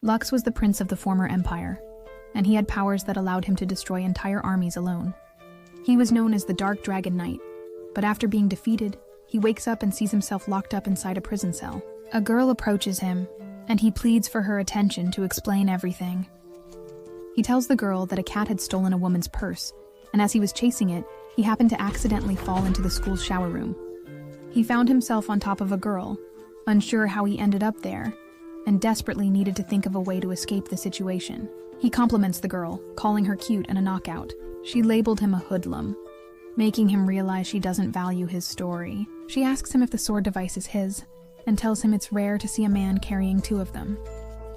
Lux was the prince of the former empire, and he had powers that allowed him to destroy entire armies alone. He was known as the Dark Dragon Knight, but after being defeated, he wakes up and sees himself locked up inside a prison cell. A girl approaches him, and he pleads for her attention to explain everything. He tells the girl that a cat had stolen a woman's purse, and as he was chasing it, he happened to accidentally fall into the school's shower room. He found himself on top of a girl, unsure how he ended up there, and desperately needed to think of a way to escape the situation. He compliments the girl, calling her cute and a knockout. She labeled him a hoodlum, making him realize she doesn't value his story. She asks him if the sword device is his, and tells him it's rare to see a man carrying two of them.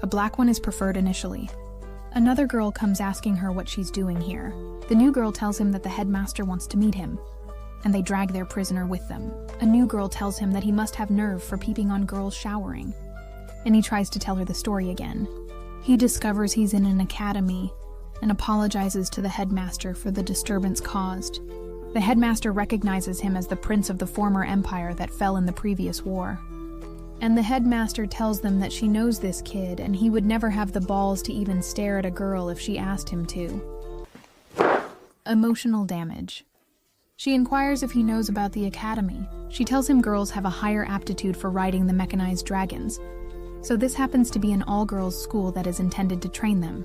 A black one is preferred initially. Another girl comes asking her what she's doing here. The new girl tells him that the headmaster wants to meet him, and they drag their prisoner with them. A new girl tells him that he must have nerve for peeping on girls showering, and he tries to tell her the story again. He discovers he's in an academy and apologizes to the headmaster for the disturbance caused. The headmaster recognizes him as the prince of the former empire that fell in the previous war. And the headmaster tells them that she knows this kid and he would never have the balls to even stare at a girl if she asked him to. Emotional damage. She inquires if he knows about the academy. She tells him girls have a higher aptitude for riding the mechanized dragons, so this happens to be an all-girls school that is intended to train them.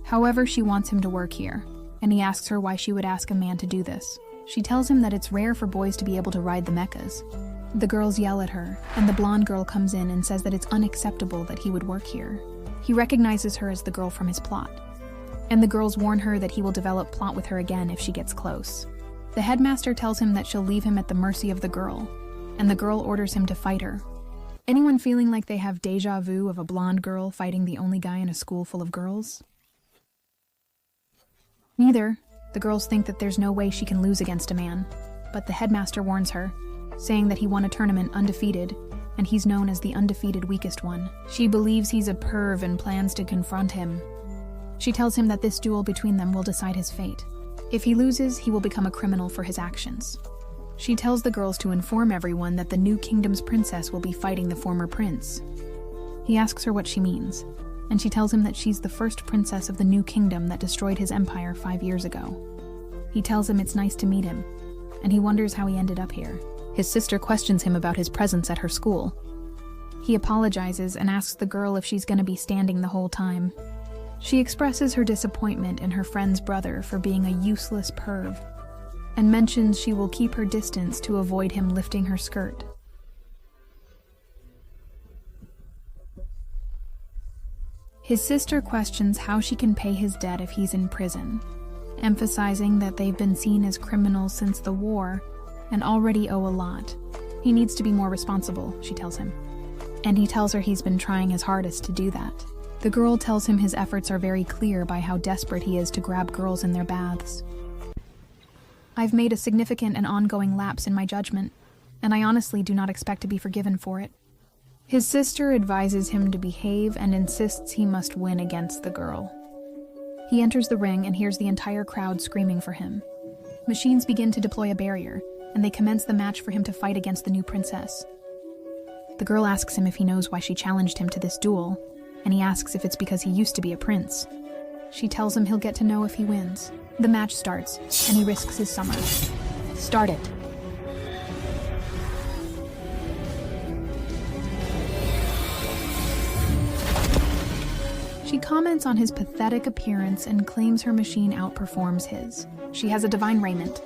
However, she wants him to work here, and he asks her why she would ask a man to do this. She tells him that it's rare for boys to be able to ride the mechas. The girls yell at her, and the blonde girl comes in and says that it's unacceptable that he would work here. He recognizes her as the girl from his plot, and the girls warn her that he will develop plot with her again if she gets close. The headmaster tells him that she'll leave him at the mercy of the girl, and the girl orders him to fight her. Anyone feeling like they have deja vu of a blonde girl fighting the only guy in a school full of girls? Neither. The girls think that there's no way she can lose against a man, but the headmaster warns her, saying that he won a tournament undefeated, and he's known as the undefeated weakest one. She believes he's a perv and plans to confront him. She tells him that this duel between them will decide his fate. If he loses, he will become a criminal for his actions. She tells the girls to inform everyone that the new kingdom's princess will be fighting the former prince. He asks her what she means, and she tells him that she's the first princess of the new kingdom that destroyed his empire 5 years ago. He tells him it's nice to meet him, and he wonders how he ended up here. His sister questions him about his presence at her school. He apologizes and asks the girl if she's going to be standing the whole time. She expresses her disappointment in her friend's brother for being a useless perv, and mentions she will keep her distance to avoid him lifting her skirt. His sister questions how she can pay his debt if he's in prison, emphasizing that they've been seen as criminals since the war and already owe a lot. He needs to be more responsible, she tells him, and he tells her he's been trying his hardest to do that. The girl tells him his efforts are very clear by how desperate he is to grab girls in their baths. I've made a significant and ongoing lapse in my judgment, and I honestly do not expect to be forgiven for it. His sister advises him to behave and insists he must win against the girl. He enters the ring and hears the entire crowd screaming for him. Machines begin to deploy a barrier, and they commence the match for him to fight against the new princess. The girl asks him if he knows why she challenged him to this duel, and he asks if it's because he used to be a prince. She tells him he'll get to know if he wins. The match starts, and he risks his summer. Start it. She comments on his pathetic appearance and claims her machine outperforms his. She has a divine raiment.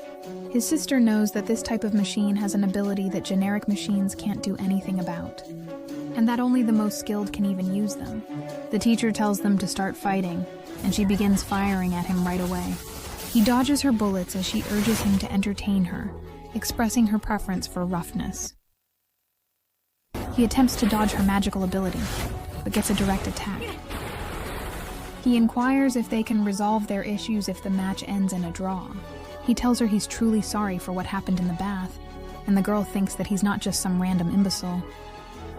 His sister knows that this type of machine has an ability that generic machines can't do anything about, and that only the most skilled can even use them. The teacher tells them to start fighting, and she begins firing at him right away. He dodges her bullets as she urges him to entertain her, expressing her preference for roughness. He attempts to dodge her magical ability, but gets a direct attack. He inquires if they can resolve their issues if the match ends in a draw. He tells her he's truly sorry for what happened in the bath, and the girl thinks that he's not just some random imbecile.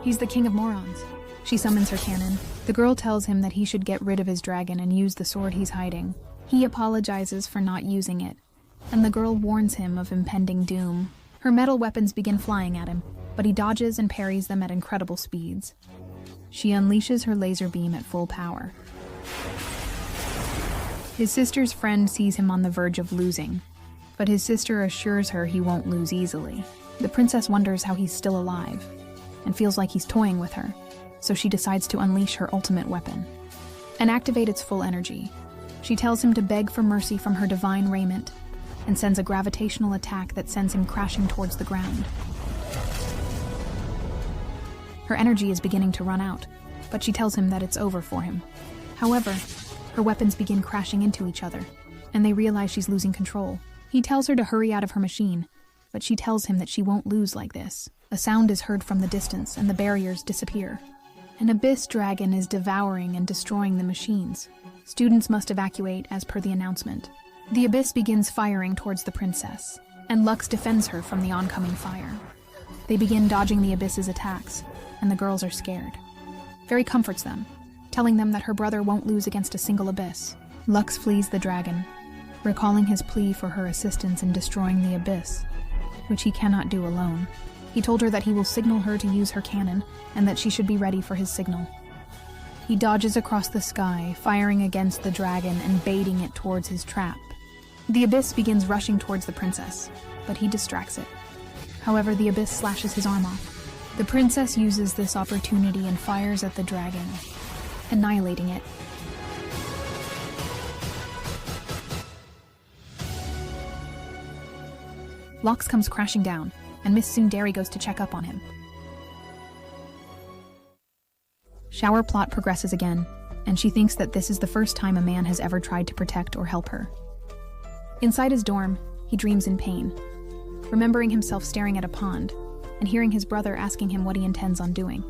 He's the king of morons. She summons her cannon. The girl tells him that he should get rid of his dragon and use the sword he's hiding. He apologizes for not using it, and the girl warns him of impending doom. Her metal weapons begin flying at him, but he dodges and parries them at incredible speeds. She unleashes her laser beam at full power. His sister's friend sees him on the verge of losing, but his sister assures her he won't lose easily. The princess wonders how he's still alive, and feels like he's toying with her, so she decides to unleash her ultimate weapon and activate its full energy. She tells him to beg for mercy from her divine raiment, and sends a gravitational attack that sends him crashing towards the ground. Her energy is beginning to run out, but she tells him that it's over for him. However, her weapons begin crashing into each other, and they realize she's losing control. He tells her to hurry out of her machine, but she tells him that she won't lose like this. A sound is heard from the distance, and the barriers disappear. An abyss dragon is devouring and destroying the machines. Students must evacuate as per the announcement. The abyss begins firing towards the princess, and Lux defends her from the oncoming fire. They begin dodging the abyss's attacks, and the girls are scared. Fairy comforts them, telling them that her brother won't lose against a single abyss. Lux flees the dragon, recalling his plea for her assistance in destroying the abyss, which he cannot do alone. He told her that he will signal her to use her cannon, and that she should be ready for his signal. He dodges across the sky, firing against the dragon and baiting it towards his trap. The abyss begins rushing towards the princess, but he distracts it. However, the abyss slashes his arm off. The princess uses this opportunity and fires at the dragon, annihilating it. Lux comes crashing down, and Miss Tsundere goes to check up on him. Shower plot progresses again, and she thinks that this is the first time a man has ever tried to protect or help her. Inside his dorm, he dreams in pain, remembering himself staring at a pond, and hearing his brother asking him what he intends on doing.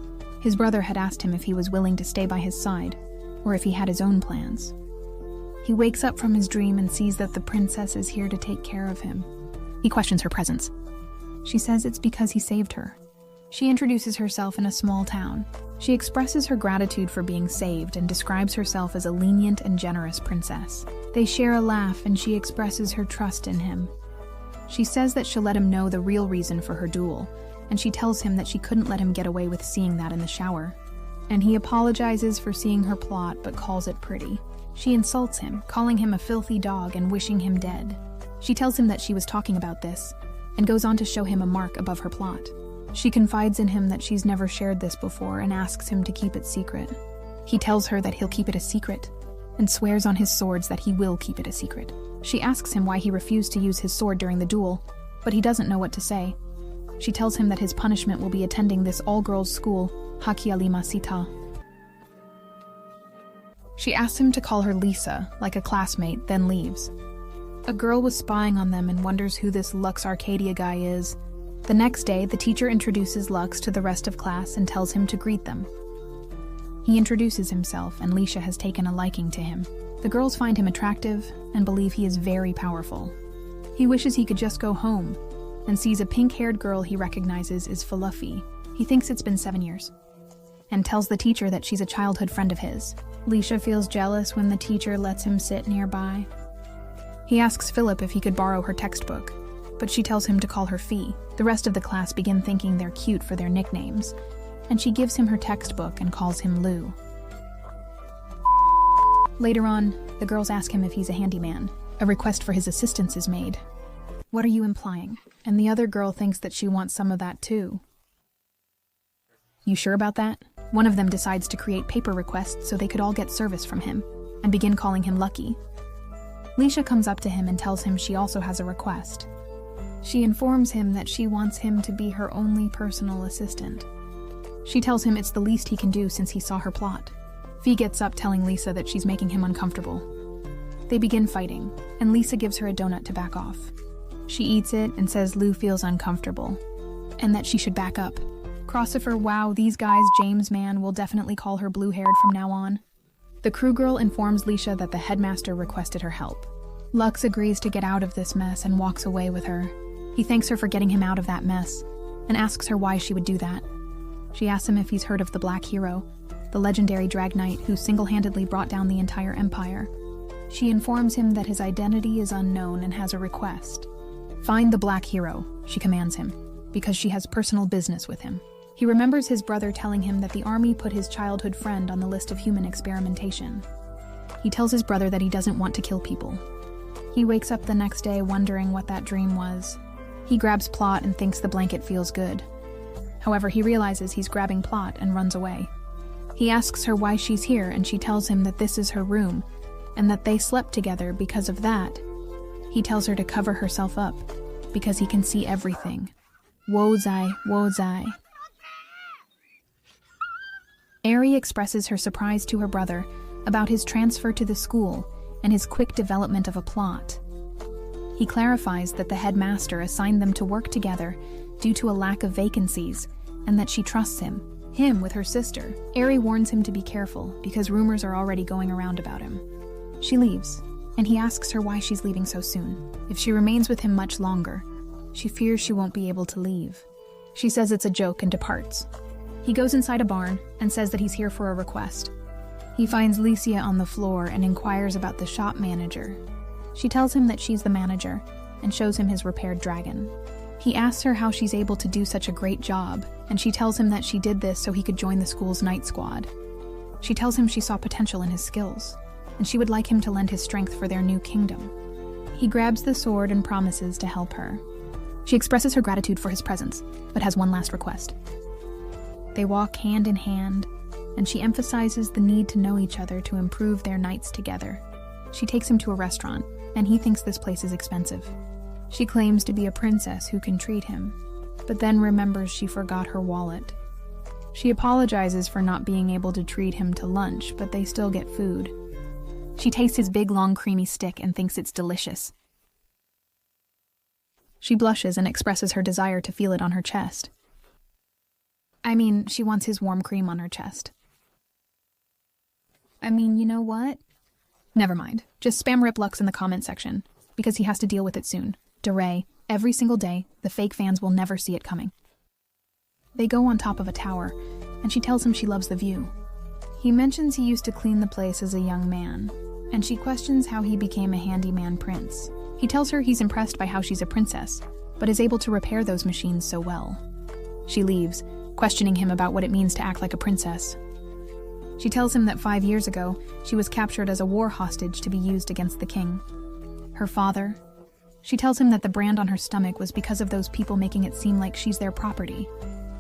His brother had asked him if he was willing to stay by his side, or if he had his own plans. He wakes up from his dream and sees that the princess is here to take care of him. He questions her presence. She says it's because he saved her. She introduces herself in a small town. She expresses her gratitude for being saved and describes herself as a lenient and generous princess. They share a laugh and she expresses her trust in him. She says that she'll let him know the real reason for her duel, and she tells him that she couldn't let him get away with seeing that in the shower. And he apologizes for seeing her plot but calls it pretty. She insults him, calling him a filthy dog and wishing him dead. She tells him that she was talking about this, and goes on to show him a mark above her plot. She confides in him that she's never shared this before and asks him to keep it secret. He tells her that he'll keep it a secret, and swears on his swords that he will keep it a secret. She asks him why he refused to use his sword during the duel, but he doesn't know what to say. She tells him that his punishment will be attending this all-girls school, Hakialima Sita. She asks him to call her Lisa, like a classmate, then leaves. A girl was spying on them and wonders who this Lux Arcadia guy is. The next day, the teacher introduces Lux to the rest of class and tells him to greet them. He introduces himself, and Lisha has taken a liking to him. The girls find him attractive and believe he is very powerful. He wishes he could just go home, and sees a pink-haired girl he recognizes is Fluffy. He thinks it's been 7 years, and tells the teacher that she's a childhood friend of his. Lisha feels jealous when the teacher lets him sit nearby. He asks Philip if he could borrow her textbook, but she tells him to call her Fee. The rest of the class begin thinking they're cute for their nicknames, and she gives him her textbook and calls him Lou. Later on, the girls ask him if he's a handyman. A request for his assistance is made. What are you implying? And the other girl thinks that she wants some of that too. You sure about that? One of them decides to create paper requests so they could all get service from him, and begin calling him Lucky. Lisha comes up to him and tells him she also has a request. She informs him that she wants him to be her only personal assistant. She tells him it's the least he can do since he saw her plot. Fee gets up telling Lisa that she's making him uncomfortable. They begin fighting, and Lisa gives her a donut to back off. She eats it and says Lou feels uncomfortable, and that she should back up. Crossifer, wow, these guys, James man, will definitely call her blue-haired from now on. The crew girl informs Lisha that the headmaster requested her help. Lux agrees to get out of this mess and walks away with her. He thanks her for getting him out of that mess, and asks her why she would do that. She asks him if he's heard of the Black Hero, the legendary drag knight who single-handedly brought down the entire empire. She informs him that his identity is unknown and has a request. Find the Black Hero, she commands him, because she has personal business with him. He remembers his brother telling him that the army put his childhood friend on the list of human experimentation. He tells his brother that he doesn't want to kill people. He wakes up the next day wondering what that dream was. He grabs Plot and thinks the blanket feels good. However, he realizes he's grabbing Plot and runs away. He asks her why she's here, and she tells him that this is her room, and that they slept together because of that. He tells her to cover herself up, because he can see everything. Wozai, wozai. Eri expresses her surprise to her brother about his transfer to the school and his quick development of a plot. He clarifies that the headmaster assigned them to work together due to a lack of vacancies, and that she trusts him with her sister. Eri warns him to be careful because rumors are already going around about him. She leaves, and he asks her why she's leaving so soon. If she remains with him much longer, she fears she won't be able to leave. She says it's a joke and departs. He goes inside a barn and says that he's here for a request. He finds Licia on the floor and inquires about the shop manager. She tells him that she's the manager and shows him his repaired dragon. He asks her how she's able to do such a great job, and she tells him that she did this so he could join the school's night squad. She tells him she saw potential in his skills, and she would like him to lend his strength for their new kingdom. He grabs the sword and promises to help her. She expresses her gratitude for his presence, but has one last request. They walk hand in hand, and she emphasizes the need to know each other to improve their nights together. She takes him to a restaurant, and he thinks this place is expensive. She claims to be a princess who can treat him, but then remembers she forgot her wallet. She apologizes for not being able to treat him to lunch, but they still get food. She tastes his big, long, creamy stick and thinks it's delicious. She blushes and expresses her desire to feel it on her chest. She wants his warm cream on her chest. You know what? Never mind. Just spam Rip Lux in the comment section, because he has to deal with it soon. DeRay, every single day, the fake fans will never see it coming. They go on top of a tower, and she tells him she loves the view. He mentions he used to clean the place as a young man, and she questions how he became a handyman prince. He tells her he's impressed by how she's a princess, but is able to repair those machines so well. She leaves, questioning him about what it means to act like a princess. She tells him that 5 years ago, she was captured as a war hostage to be used against the king. Her father. She tells him that the brand on her stomach was because of those people making it seem like she's their property,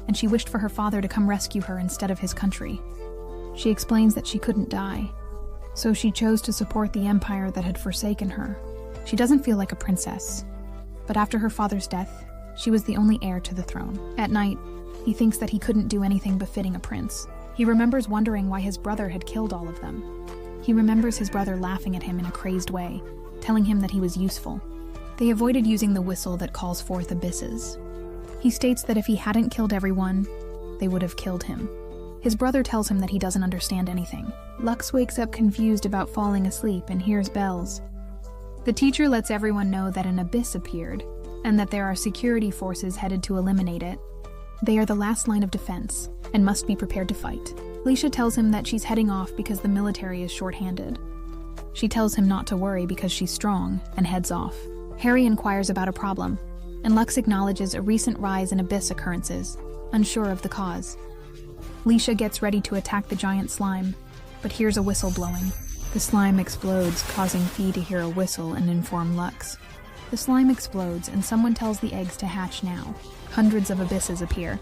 and she wished for her father to come rescue her instead of his country. She explains that she couldn't die, so she chose to support the empire that had forsaken her. She doesn't feel like a princess, but after her father's death, she was the only heir to the throne. At night, he thinks that he couldn't do anything befitting a prince. He remembers wondering why his brother had killed all of them. He remembers his brother laughing at him in a crazed way, telling him that he was useful. They avoided using the whistle that calls forth abysses. He states that if he hadn't killed everyone, they would have killed him. His brother tells him that he doesn't understand anything. Lux wakes up confused about falling asleep and hears bells. The teacher lets everyone know that an abyss appeared, and that there are security forces headed to eliminate it. They are the last line of defense, and must be prepared to fight. Lisha tells him that she's heading off because the military is short-handed. She tells him not to worry because she's strong, and heads off. Harry inquires about a problem, and Lux acknowledges a recent rise in abyss occurrences, unsure of the cause. Lisha gets ready to attack the giant slime, but hears a whistle blowing. The slime explodes, causing Fee to hear a whistle and inform Lux. The slime explodes, and someone tells the eggs to hatch now. Hundreds of abysses appear,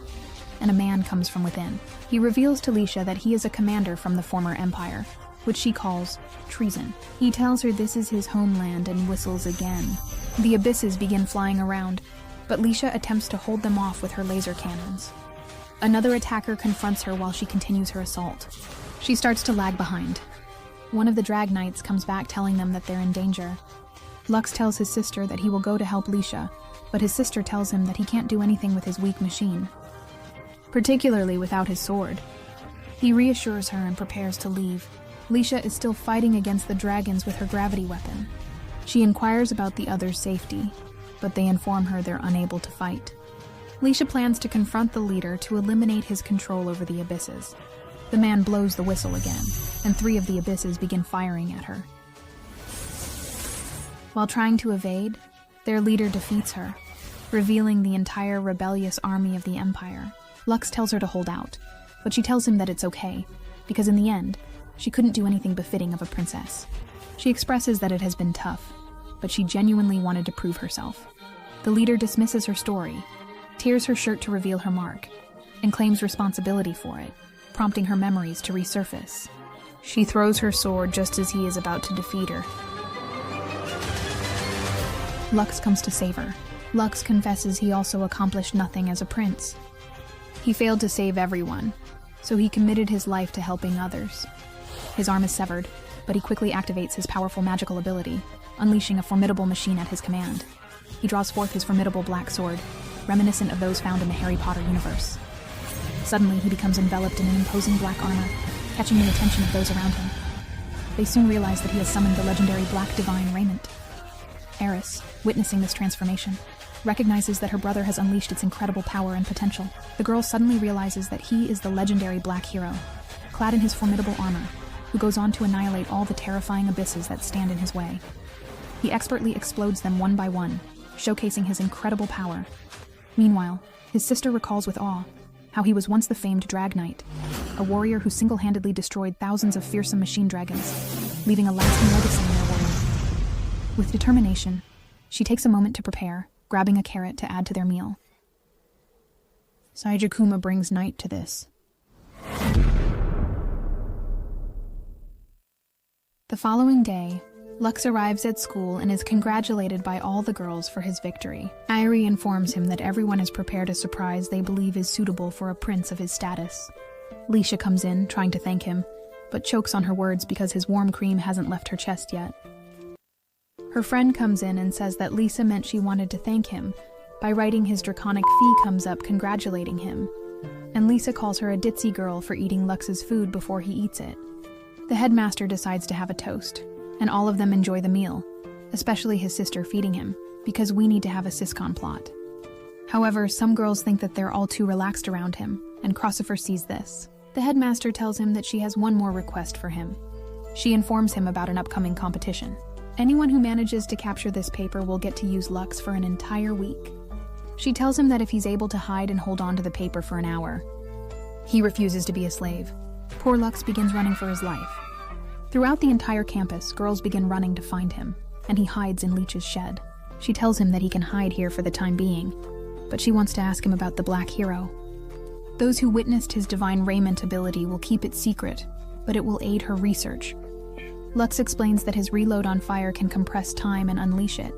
and a man comes from within. He reveals to Lisha that he is a commander from the former empire, which she calls treason. He tells her this is his homeland and whistles again. The abysses begin flying around, but Lisha attempts to hold them off with her laser cannons. Another attacker confronts her while she continues her assault. She starts to lag behind. One of the Drag Knights comes back telling them that they're in danger. Lux tells his sister that he will go to help Lisha, but his sister tells him that he can't do anything with his weak machine, particularly without his sword. He reassures her and prepares to leave. Lisha is still fighting against the dragons with her gravity weapon. She inquires about the others' safety, but they inform her they're unable to fight. Lisha plans to confront the leader to eliminate his control over the abysses. The man blows the whistle again, and 3 of the abysses begin firing at her. While trying to evade, their leader defeats her, revealing the entire rebellious army of the Empire. Lux tells her to hold out, but she tells him that it's okay, because in the end, she couldn't do anything befitting of a princess. She expresses that it has been tough, but she genuinely wanted to prove herself. The leader dismisses her story, tears her shirt to reveal her mark, and claims responsibility for it, prompting her memories to resurface. She throws her sword just as he is about to defeat her. Lux comes to save her. Lux confesses he also accomplished nothing as a prince. He failed to save everyone, so he committed his life to helping others. His arm is severed, but he quickly activates his powerful magical ability, unleashing a formidable machine at his command. He draws forth his formidable black sword, reminiscent of those found in the Harry Potter universe. Suddenly, he becomes enveloped in an imposing black armor, catching the attention of those around him. They soon realize that he has summoned the legendary Black Divine Raiment. Eris, witnessing this transformation, recognizes that her brother has unleashed its incredible power and potential. The girl suddenly realizes that he is the legendary Black Hero, clad in his formidable armor, who goes on to annihilate all the terrifying abysses that stand in his way. He expertly explodes them one by one, showcasing his incredible power. Meanwhile, his sister recalls with awe how he was once the famed Drag Knight, a warrior who single-handedly destroyed thousands of fearsome machine dragons, leaving a lasting legacy in their world. With determination, she takes a moment to prepare, grabbing a carrot to add to their meal. Saijaku brings night to this. The following day, Lux arrives at school and is congratulated by all the girls for his victory. Irie informs him that everyone has prepared a surprise they believe is suitable for a prince of his status. Lisha comes in, trying to thank him, but chokes on her words because his warm cream hasn't left her chest yet. Her friend comes in and says that Lisa meant she wanted to thank him by writing his draconic fee comes up congratulating him, and Lisa calls her a ditzy girl for eating Lux's food before he eats it. The headmaster decides to have a toast, and all of them enjoy the meal, especially his sister feeding him, because we need to have a siscon plot. However, some girls think that they're all too relaxed around him, and Crossifer sees this. The headmaster tells him that she has one more request for him. She informs him about an upcoming competition. Anyone who manages to capture this paper will get to use Lux for an entire week. She tells him that if he's able to hide and hold on to the paper for an hour, he refuses to be a slave. Poor Lux begins running for his life. Throughout the entire campus, girls begin running to find him, and he hides in Leech's shed. She tells him that he can hide here for the time being, but she wants to ask him about the Black Hero. Those who witnessed his divine raiment ability will keep it secret, but it will aid her research. Lux explains that his reload on fire can compress time and unleash it,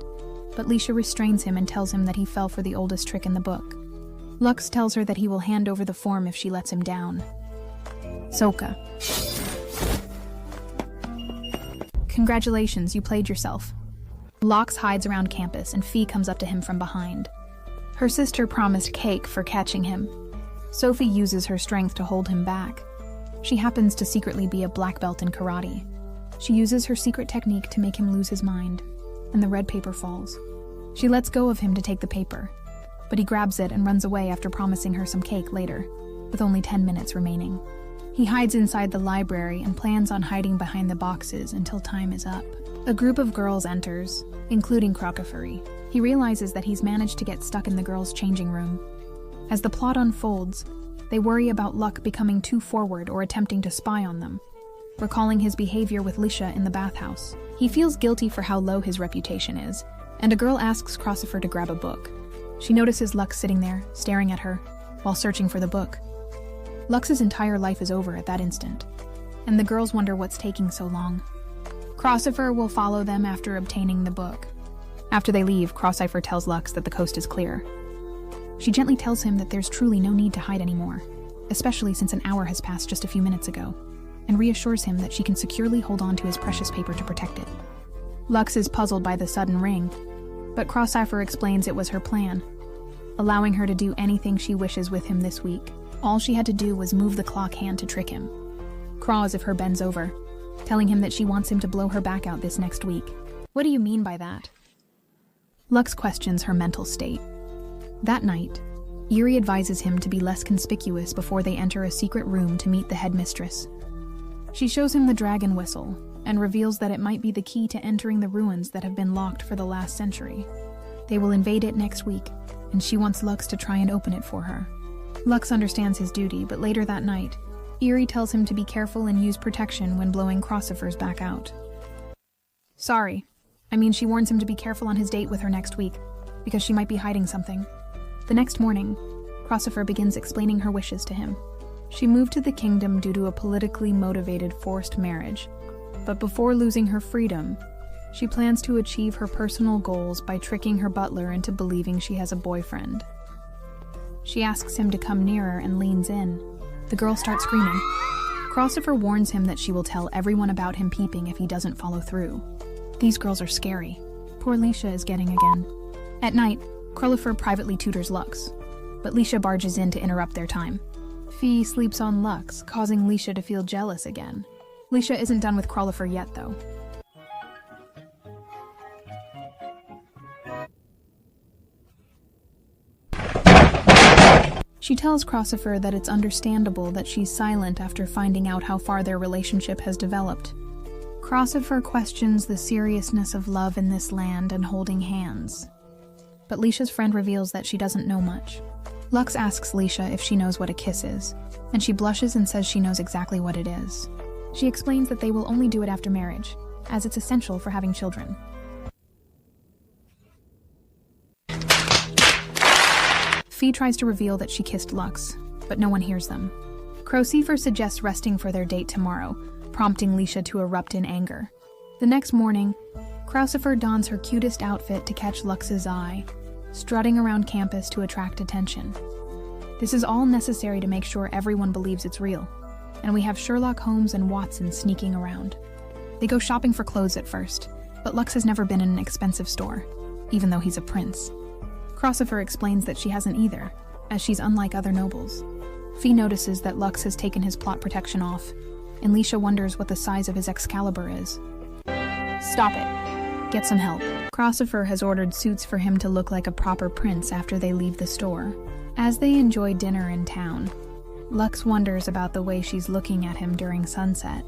but Lisha restrains him and tells him that he fell for the oldest trick in the book. Lux tells her that he will hand over the form if she lets him down. Soka. Congratulations, you played yourself. Lox hides around campus and Fee comes up to him from behind. Her sister promised cake for catching him. Sophie uses her strength to hold him back. She happens to secretly be a black belt in karate. She uses her secret technique to make him lose his mind, and the red paper falls. She lets go of him to take the paper, but he grabs it and runs away after promising her some cake later, with only 10 minutes remaining. He hides inside the library and plans on hiding behind the boxes until time is up. A group of girls enters, including Crockiferi. He realizes that he's managed to get stuck in the girls' changing room. As the plot unfolds, they worry about Luck becoming too forward or attempting to spy on them, recalling his behavior with Lisha in the bathhouse. He feels guilty for how low his reputation is, and a girl asks Crossifer to grab a book. She notices Lux sitting there, staring at her, while searching for the book. Lux's entire life is over at that instant, and the girls wonder what's taking so long. Crossifer will follow them after obtaining the book. After they leave, Crossifer tells Lux that the coast is clear. She gently tells him that there's truly no need to hide anymore, especially since an hour has passed just a few minutes ago, and reassures him that she can securely hold on to his precious paper to protect it. Lux is puzzled by the sudden ring, but Crossifer explains it was her plan, allowing her to do anything she wishes with him this week. All she had to do was move the clock hand to trick him. Craw as if her bends over, telling him that she wants him to blow her back out this next week. What do you mean by that? Lux questions her mental state. That night, Eerie advises him to be less conspicuous before they enter a secret room to meet the headmistress. She shows him the dragon whistle and reveals that it might be the key to entering the ruins that have been locked for the last century. They will invade it next week, and she wants Lux to try and open it for her. Lux understands his duty, but later that night, Eerie tells him to be careful and use protection when blowing Crossifers back out. Sorry. She warns him to be careful on his date with her next week, because she might be hiding something. The next morning, Crossifer begins explaining her wishes to him. She moved to the kingdom due to a politically motivated forced marriage, but before losing her freedom, she plans to achieve her personal goals by tricking her butler into believing she has a boyfriend. She asks him to come nearer and leans in. The girl starts screaming. Crossifer warns him that she will tell everyone about him peeping if he doesn't follow through. These girls are scary. Poor Lisha is getting again. At night, Crossifer privately tutors Lux, but Lisha barges in to interrupt their time. Fee sleeps on Lux, causing Lisha to feel jealous again. Lisha isn't done with Crossifer yet, though. She tells Crossifer that it's understandable that she's silent after finding out how far their relationship has developed. Crossifer questions the seriousness of love in this land and holding hands. But Lisha's friend reveals that she doesn't know much. Lux asks Lisha if she knows what a kiss is, and she blushes and says she knows exactly what it is. She explains that they will only do it after marriage, as it's essential for having children. Fee tries to reveal that she kissed Lux, but no one hears them. Crossifer suggests resting for their date tomorrow, prompting Lisha to erupt in anger. The next morning, Crossifer dons her cutest outfit to catch Lux's eye, strutting around campus to attract attention. This is all necessary to make sure everyone believes it's real, and we have Sherlock Holmes and Watson sneaking around. They go shopping for clothes at first, but Lux has never been in an expensive store, even though he's a prince. Crossifer explains that she hasn't either, as she's unlike other nobles. Fee notices that Lux has taken his plot protection off, and Lisha wonders what the size of his Excalibur is. Stop it. Get some help. Crossifer has ordered suits for him to look like a proper prince after they leave the store. As they enjoy dinner in town, Lux wonders about the way she's looking at him during sunset.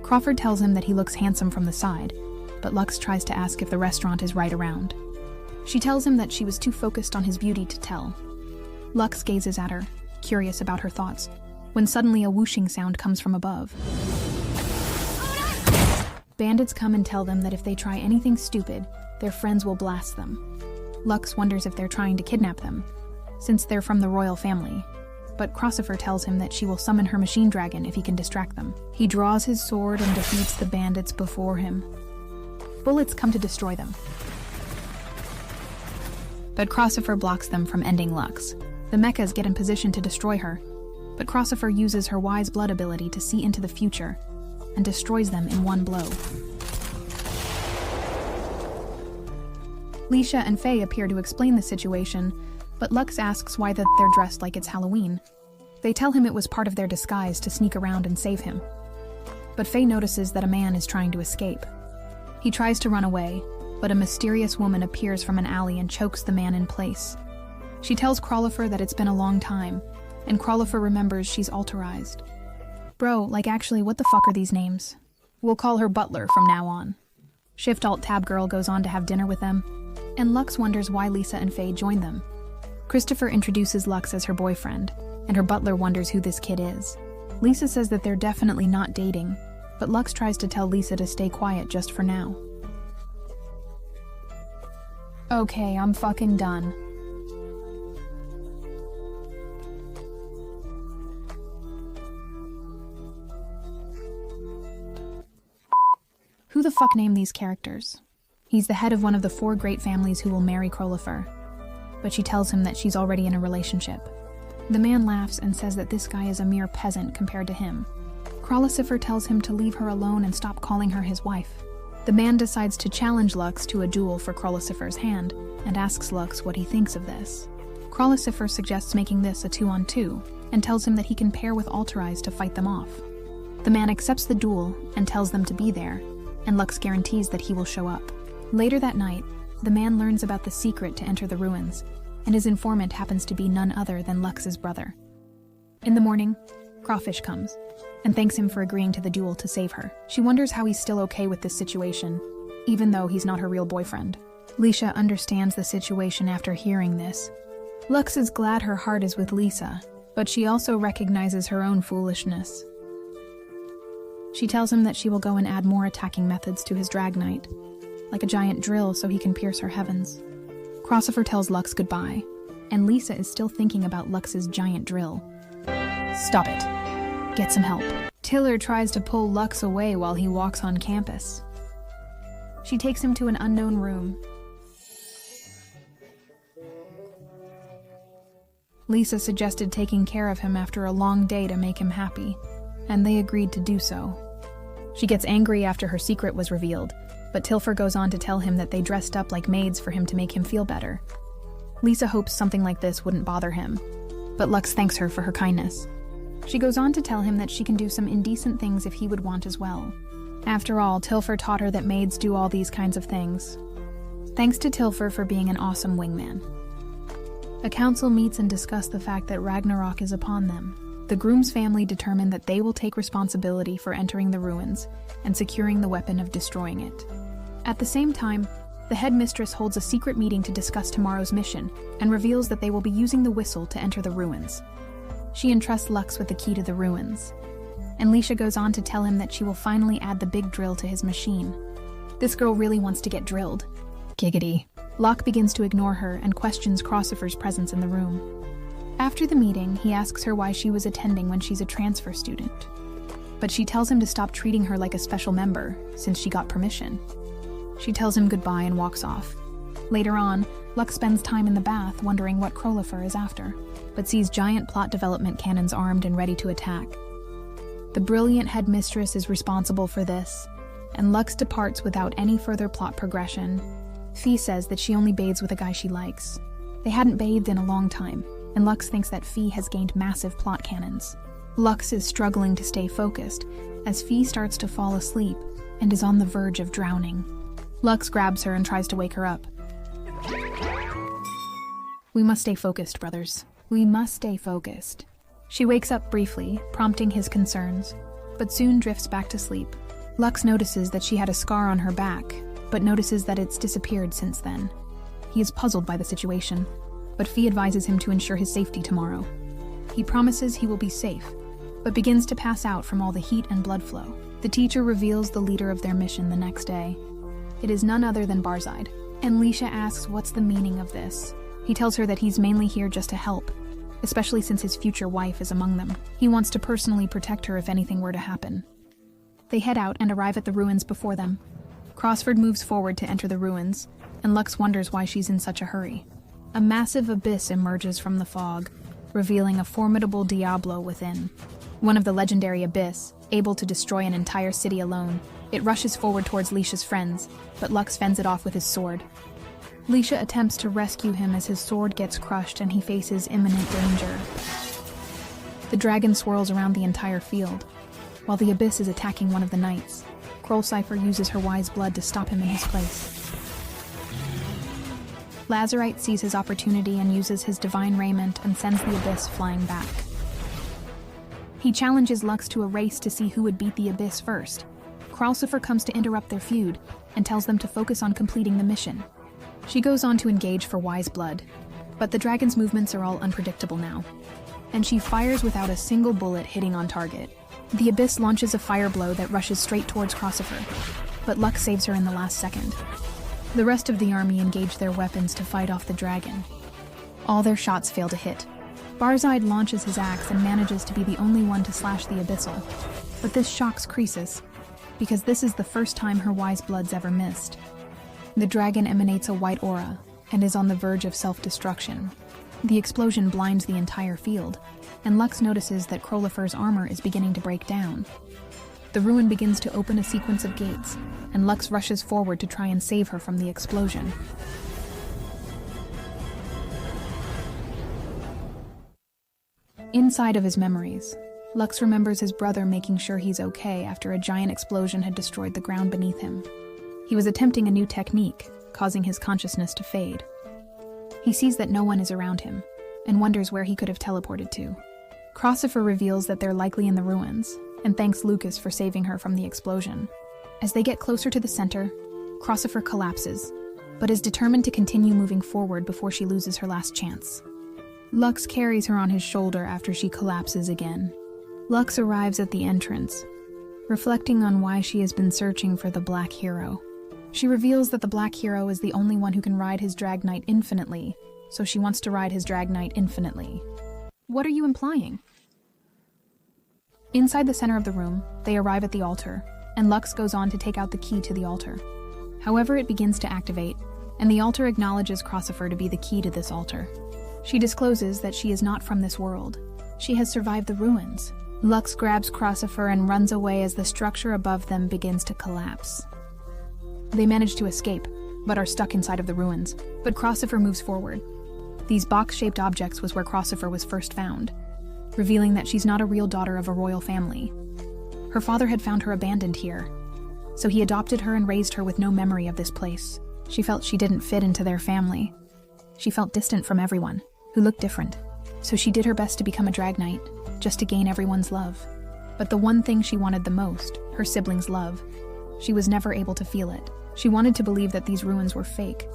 Crawford tells him that he looks handsome from the side, but Lux tries to ask if the restaurant is right around. She tells him that she was too focused on his beauty to tell. Lux gazes at her, curious about her thoughts, when suddenly a whooshing sound comes from above. Bandits come and tell them that if they try anything stupid, their friends will blast them. Lux wonders if they're trying to kidnap them, since they're from the royal family, but Crossifer tells him that she will summon her machine dragon if he can distract them. He draws his sword and defeats the bandits before him. Bullets come to destroy them, but Crossifer blocks them from ending Lux. The mechas get in position to destroy her, but Crossifer uses her wise blood ability to see into the future and destroys them in one blow. Lisha and Faye appear to explain the situation, but Lux asks why they're dressed like it's Halloween. They tell him it was part of their disguise to sneak around and save him. But Faye notices that a man is trying to escape. He tries to run away, but a mysterious woman appears from an alley and chokes the man in place. She tells Crossifer that it's been a long time, and Crossifer remembers she's alterized. Bro, actually, what the fuck are these names? We'll call her Butler from now on. Shift-Alt-Tab Girl goes on to have dinner with them, and Lux wonders why Lisa and Faye joined them. Christopher introduces Lux as her boyfriend, and her butler wonders who this kid is. Lisa says that they're definitely not dating, but Lux tries to tell Lisa to stay quiet just for now. Okay, I'm fucking done. Who the fuck named these characters? He's the head of one of the 4 great families who will marry Crossifer, but she tells him that she's already in a relationship. The man laughs and says that this guy is a mere peasant compared to him. Crossifer tells him to leave her alone and stop calling her his wife. The man decides to challenge Lux to a duel for Crossifer's hand and asks Lux what he thinks of this. Crossifer suggests making this a 2-on-2 and tells him that he can pair with Alterized to fight them off. The man accepts the duel and tells them to be there, and Lux guarantees that he will show up. Later that night, the man learns about the secret to enter the ruins, and his informant happens to be none other than Lux's brother. In the morning, Crawfish comes and thanks him for agreeing to the duel to save her. She wonders how he's still okay with this situation, even though he's not her real boyfriend. Lisha understands the situation after hearing this. Lux is glad her heart is with Lisa, but she also recognizes her own foolishness. She tells him that she will go and add more attacking methods to his drag knight, like a giant drill so he can pierce her heavens. Crossifer tells Lux goodbye, and Lisa is still thinking about Lux's giant drill. Stop it. Get some help. Tiller tries to pull Lux away while he walks on campus. She takes him to an unknown room. Lisa suggested taking care of him after a long day to make him happy, and they agreed to do so. She gets angry after her secret was revealed, but Tilfer goes on to tell him that they dressed up like maids for him to make him feel better. Lisa hopes something like this wouldn't bother him, but Lux thanks her for her kindness. She goes on to tell him that she can do some indecent things if he would want as well. After all, Tilfer taught her that maids do all these kinds of things. Thanks to Tilfer for being an awesome wingman. A council meets and discuss the fact that Ragnarok is upon them. The groom's family determine that they will take responsibility for entering the ruins and securing the weapon of destroying it. At the same time, the headmistress holds a secret meeting to discuss tomorrow's mission and reveals that they will be using the whistle to enter the ruins. She entrusts Lux with the key to the ruins, and Lisha goes on to tell him that she will finally add the big drill to his machine. This girl really wants to get drilled. Giggity. Locke begins to ignore her and questions Crossifer's presence in the room. After the meeting, he asks her why she was attending when she's a transfer student. But she tells him to stop treating her like a special member, since she got permission. She tells him goodbye and walks off. Later on, Lux spends time in the bath wondering what Krolifer is after, but sees giant plot development cannons armed and ready to attack. The brilliant headmistress is responsible for this, and Lux departs without any further plot progression. Fee says that she only bathes with a guy she likes. They hadn't bathed in a long time, and Lux thinks that Fee has gained massive plot cannons. Lux is struggling to stay focused as Fee starts to fall asleep and is on the verge of drowning. Lux grabs her and tries to wake her up. We must stay focused, brothers. We must stay focused. She wakes up briefly, prompting his concerns, but soon drifts back to sleep. Lux notices that she had a scar on her back, but notices that it's disappeared since then. He is puzzled by the situation, but Fee advises him to ensure his safety tomorrow. He promises he will be safe, but begins to pass out from all the heat and blood flow. The teacher reveals the leader of their mission the next day. It is none other than Barzide, and Lisha asks what's the meaning of this. He tells her that he's mainly here just to help, especially since his future wife is among them. He wants to personally protect her if anything were to happen. They head out and arrive at the ruins before them. Crossford moves forward to enter the ruins, and Lux wonders why she's in such a hurry. A massive abyss emerges from the fog, revealing a formidable Diablo within. One of the legendary Abyss, able to destroy an entire city alone. It rushes forward towards Lisha's friends, but Lux fends it off with his sword. Lisha attempts to rescue him as his sword gets crushed and he faces imminent danger. The dragon swirls around the entire field, while the Abyss is attacking one of the knights. Krolcypher uses her wise blood to stop him in his place. Lazarite sees his opportunity and uses his divine raiment and sends the Abyss flying back. He challenges Lux to a race to see who would beat the Abyss first. Krolcypher comes to interrupt their feud and tells them to focus on completing the mission. She goes on to engage for wise blood, but the dragon's movements are all unpredictable now, and she fires without a single bullet hitting on target. The Abyss launches a fire blow that rushes straight towards Krolcypher, but Lux saves her in the last second. The rest of the army engage their weapons to fight off the dragon. All their shots fail to hit. Barzide launches his axe and manages to be the only one to slash the Abyssal, but this shocks Croesus, because this is the first time her wise blood's ever missed. The dragon emanates a white aura and is on the verge of self-destruction. The explosion blinds the entire field, and Lux notices that Krolifer's armor is beginning to break down. The ruin begins to open a sequence of gates, and Lux rushes forward to try and save her from the explosion. Inside of his memories, Lux remembers his brother making sure he's okay after a giant explosion had destroyed the ground beneath him. He was attempting a new technique, causing his consciousness to fade. He sees that no one is around him, and wonders where he could have teleported to. Krolcypher reveals that they're likely in the ruins, and thanks Lucas for saving her from the explosion. As they get closer to the center, Krolcypher collapses, but is determined to continue moving forward before she loses her last chance. Lux carries her on his shoulder after she collapses again. Lux arrives at the entrance, reflecting on why she has been searching for the Black Hero. She reveals that the Black Hero is the only one who can ride his drag knight infinitely, so she wants to ride his drag knight infinitely. What are you implying? Inside the center of the room, they arrive at the altar, and Lux goes on to take out the key to the altar. However, it begins to activate, and the altar acknowledges Crosifer to be the key to this altar. She discloses that she is not from this world. She has survived the ruins. Lux grabs Crosifer and runs away as the structure above them begins to collapse. They manage to escape, but are stuck inside of the ruins. But Crosifer moves forward. These box-shaped objects was where Crosifer was first found, revealing that she's not a real daughter of a royal family. Her father had found her abandoned here, so he adopted her and raised her with no memory of this place. She felt she didn't fit into their family. She felt distant from everyone, who looked different. So she did her best to become a drag knight, just to gain everyone's love. But the one thing she wanted the most, her siblings' love, she was never able to feel it. She wanted to believe that these ruins were fake,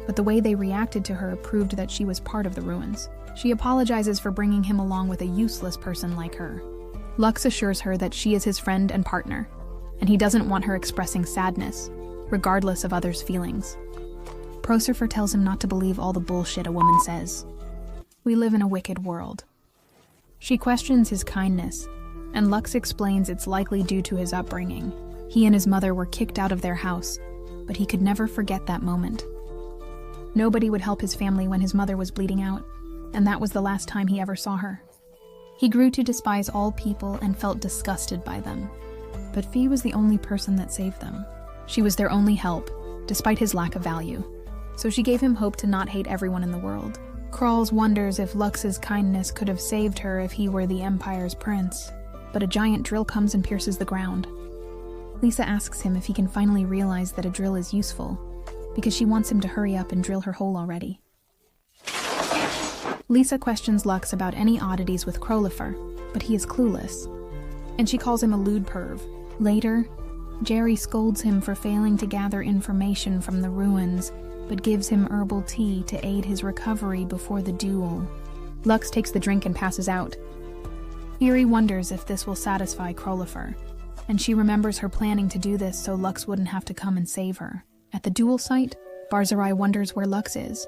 but the way they reacted to her proved that she was part of the ruins. She apologizes for bringing him along with a useless person like her. Lux assures her that she is his friend and partner, and he doesn't want her expressing sadness, regardless of others' feelings. Crosifer tells him not to believe all the bullshit a woman says. We live in a wicked world. She questions his kindness, and Lux explains it's likely due to his upbringing. He and his mother were kicked out of their house, but he could never forget that moment. Nobody would help his family when his mother was bleeding out, and that was the last time he ever saw her. He grew to despise all people and felt disgusted by them. But Fee was the only person that saved them. She was their only help, despite his lack of value. So she gave him hope to not hate everyone in the world. Krawls wonders if Lux's kindness could have saved her if he were the Empire's prince. But a giant drill comes and pierces the ground. Lisa asks him if he can finally realize that a drill is useful, because she wants him to hurry up and drill her hole already. Lisa questions Lux about any oddities with Crolifer, but he is clueless, and she calls him a lewd perv. Later, Jerry scolds him for failing to gather information from the ruins, but gives him herbal tea to aid his recovery before the duel. Lux takes the drink and passes out. Eerie wonders if this will satisfy Crolifer, and she remembers her planning to do this so Lux wouldn't have to come and save her. At the duel site, Barzarai wonders where Lux is,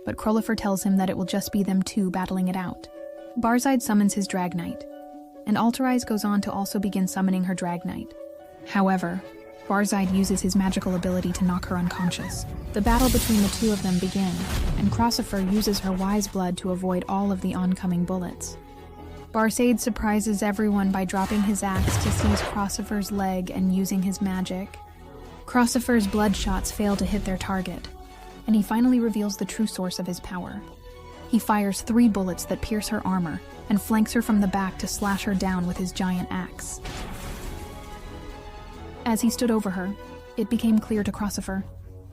but Crolifer tells him that it will just be them two battling it out. Barzide summons his drag knight, and Alterize goes on to also begin summoning her drag knight. However, Barzide uses his magical ability to knock her unconscious. The battle between the two of them begin, and Crosifer uses her wise blood to avoid all of the oncoming bullets. Barzide surprises everyone by dropping his axe to seize Crosifer's leg and using his magic. Crosifer's blood shots fail to hit their target, and he finally reveals the true source of his power. He fires 3 bullets that pierce her armor and flanks her from the back to slash her down with his giant axe. As he stood over her, it became clear to Crosifer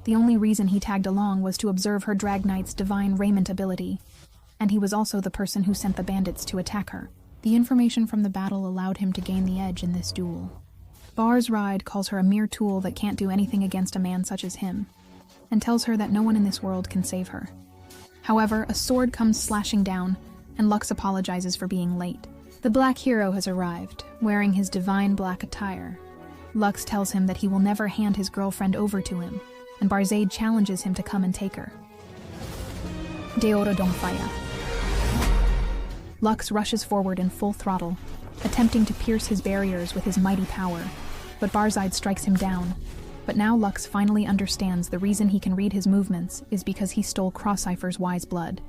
the only reason he tagged along was to observe her drag knight's divine raiment ability, and he was also the person who sent the bandits to attack her. The information from the battle allowed him to gain the edge in this duel. Barzide calls her a mere tool that can't do anything against a man such as him, and tells her that no one in this world can save her. However, a sword comes slashing down, and Lux apologizes for being late. The Black Hero has arrived, wearing his divine black attire. Lux tells him that he will never hand his girlfriend over to him, and Barzade challenges him to come and take her. De Oro Dong Faya. Lux rushes forward in full throttle, attempting to pierce his barriers with his mighty power, but Barzide strikes him down. But now Lux finally understands the reason he can read his movements is because he stole Crosifer's wise blood.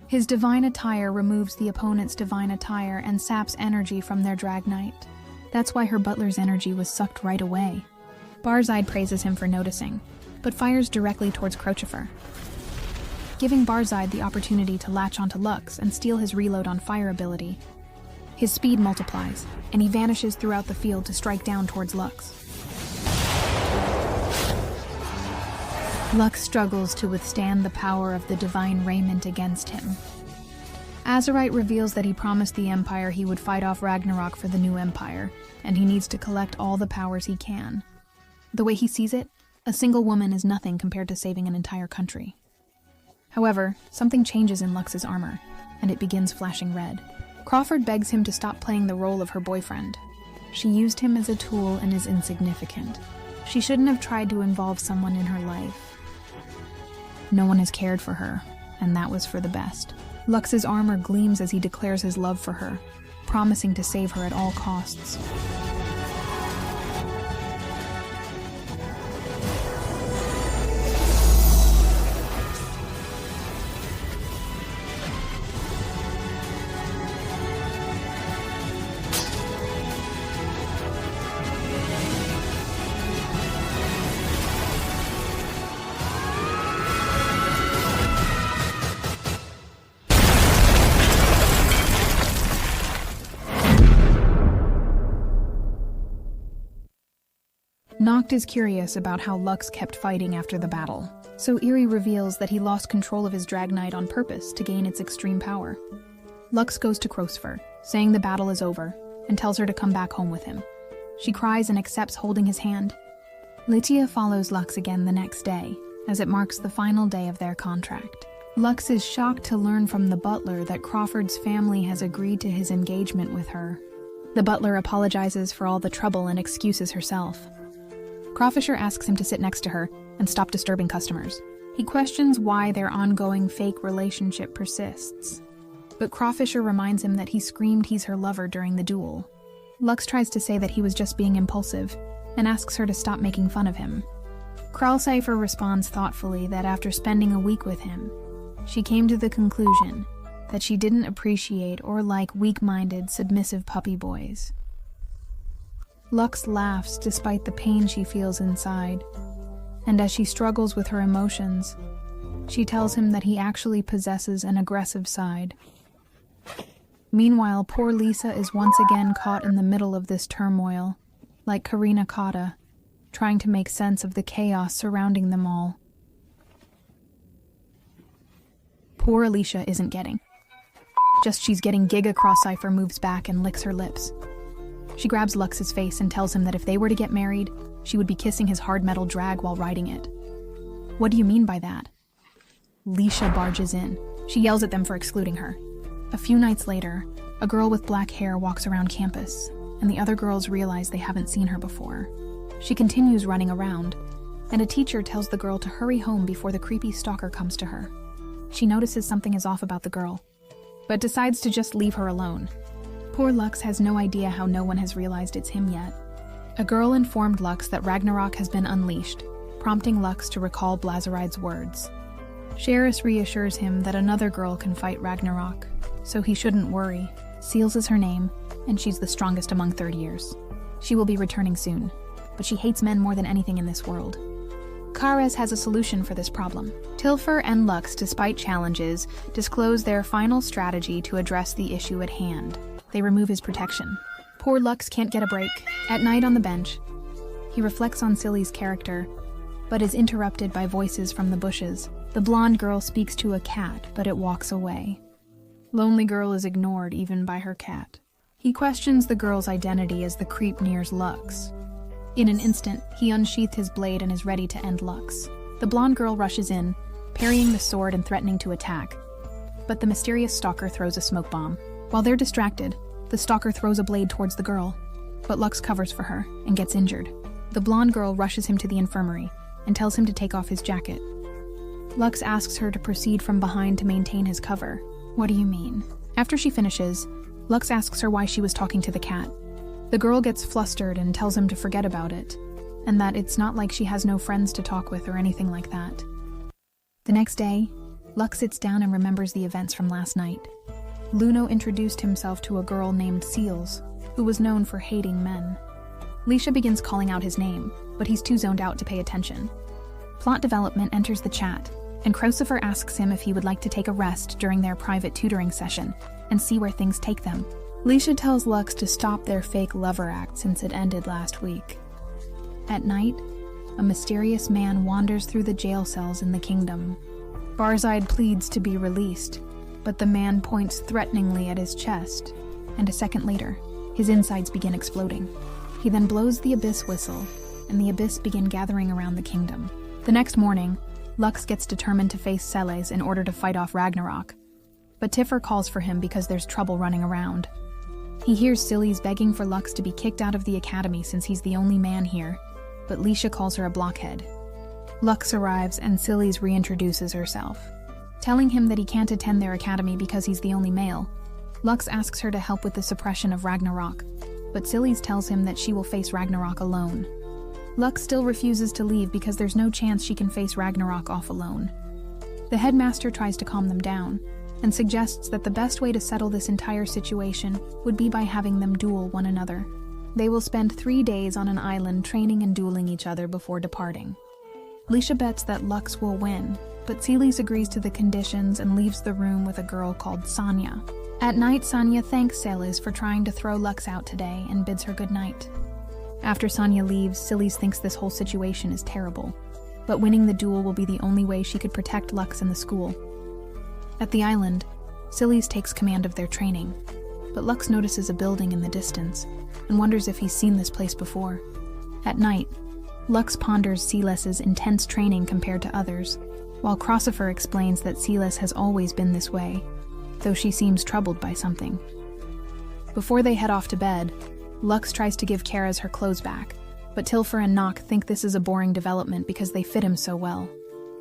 His divine attire removes the opponent's divine attire and saps energy from their drag knight. That's why her butler's energy was sucked right away. Barzide praises him for noticing, but fires directly towards Crosifer, giving Barzide the opportunity to latch onto Lux and steal his reload on fire ability. His speed multiplies, and he vanishes throughout the field to strike down towards Lux. Lux struggles to withstand the power of the divine raiment against him. Azurite reveals that he promised the Empire he would fight off Ragnarok for the new Empire, and he needs to collect all the powers he can. The way he sees it, a single woman is nothing compared to saving an entire country. However, something changes in Lux's armor, and it begins flashing red. Crawford begs him to stop playing the role of her boyfriend. She used him as a tool and is insignificant. She shouldn't have tried to involve someone in her life. No one has cared for her, and that was for the best. Lux's armor gleams as he declares his love for her, promising to save her at all costs. Noct is curious about how Lux kept fighting after the battle, so Eerie reveals that he lost control of his Dragnite on purpose to gain its extreme power. Lux goes to Crosfer, saying the battle is over, and tells her to come back home with him. She cries and accepts holding his hand. Lytia follows Lux again the next day, as it marks the final day of their contract. Lux is shocked to learn from the butler that Crawford's family has agreed to his engagement with her. The butler apologizes for all the trouble and excuses herself. Crawfisher asks him to sit next to her and stop disturbing customers. He questions why their ongoing fake relationship persists. But Crawfisher reminds him that he screamed he's her lover during the duel. Lux tries to say that he was just being impulsive and asks her to stop making fun of him. Kralcypher responds thoughtfully that after spending a week with him, she came to the conclusion that she didn't appreciate or like weak-minded, submissive puppy boys. Lux laughs despite the pain she feels inside, and as she struggles with her emotions, she tells him that he actually possesses an aggressive side. Meanwhile, poor Lisa is once again caught in the middle of this turmoil, like Karina Kata, trying to make sense of the chaos surrounding them all. Poor Alicia isn't getting. Just she's getting Giga Kralcypher moves back and licks her lips. She grabs Lux's face and tells him that if they were to get married, she would be kissing his hard metal drag while riding it. What do you mean by that? Lisha barges in. She yells at them for excluding her. A few nights later, a girl with black hair walks around campus, and the other girls realize they haven't seen her before. She continues running around, and a teacher tells the girl to hurry home before the creepy stalker comes to her. She notices something is off about the girl, but decides to just leave her alone. Poor Lux has no idea how no one has realized it's him yet. A girl informed Lux that Ragnarok has been unleashed, prompting Lux to recall Blazaride's words. Sheris reassures him that another girl can fight Ragnarok, so he shouldn't worry. Seals is her name, and she's the strongest among third years. She will be returning soon, but she hates men more than anything in this world. Kares has a solution for this problem. Tilfer and Lux, despite challenges, disclose their final strategy to address the issue at hand. They remove his protection. Poor Lux can't get a break. At night on the bench, he reflects on Silly's character, but is interrupted by voices from the bushes. The blonde girl speaks to a cat, but it walks away. Lonely girl is ignored even by her cat. He questions the girl's identity as the creep nears Lux. In an instant, he unsheathed his blade and is ready to end Lux. The blonde girl rushes in, parrying the sword and threatening to attack. But the mysterious stalker throws a smoke bomb. While they're distracted, the stalker throws a blade towards the girl, but Lux covers for her and gets injured. The blonde girl rushes him to the infirmary and tells him to take off his jacket. Lux asks her to proceed from behind to maintain his cover. What do you mean? After she finishes, Lux asks her why she was talking to the cat. The girl gets flustered and tells him to forget about it, and that it's not like she has no friends to talk with or anything like that. The next day, Lux sits down and remembers the events from last night. Luno introduced himself to a girl named Seals, who was known for hating men. Lisha begins calling out his name, but he's too zoned out to pay attention. Plot development enters the chat, and Krosifer asks him if he would like to take a rest during their private tutoring session and see where things take them. Lisha tells Lux to stop their fake lover act since it ended last week. At night, a mysterious man wanders through the jail cells in the kingdom. Barzide pleads to be released, but the man points threateningly at his chest, and a second later, his insides begin exploding. He then blows the abyss whistle, and the abyss begin gathering around the kingdom. The next morning, Lux gets determined to face Celes in order to fight off Ragnarok, but Tiffer calls for him because there's trouble running around. He hears Silly's begging for Lux to be kicked out of the academy since he's the only man here, but Lisha calls her a blockhead. Lux arrives and Silly's reintroduces herself, telling him that he can't attend their academy because he's the only male. Lux asks her to help with the suppression of Ragnarok, but Silly's tells him that she will face Ragnarok alone. Lux still refuses to leave because there's no chance she can face Ragnarok off alone. The headmaster tries to calm them down, and suggests that the best way to settle this entire situation would be by having them duel one another. They will spend 3 days on an island training and dueling each other before departing. Lisha bets that Lux will win, but Celes agrees to the conditions and leaves the room with a girl called Sanya. At night, Sanya thanks Celes for trying to throw Lux out today and bids her good night. After Sanya leaves, Celes thinks this whole situation is terrible, but winning the duel will be the only way she could protect Lux in the school. At the island, Celes takes command of their training, but Lux notices a building in the distance and wonders if he's seen this place before. At night, Lux ponders Celes's intense training compared to others, while Crossifer explains that Celes has always been this way, though she seems troubled by something. Before they head off to bed, Lux tries to give Karaz her clothes back, but Tilfer and Nock think this is a boring development because they fit him so well.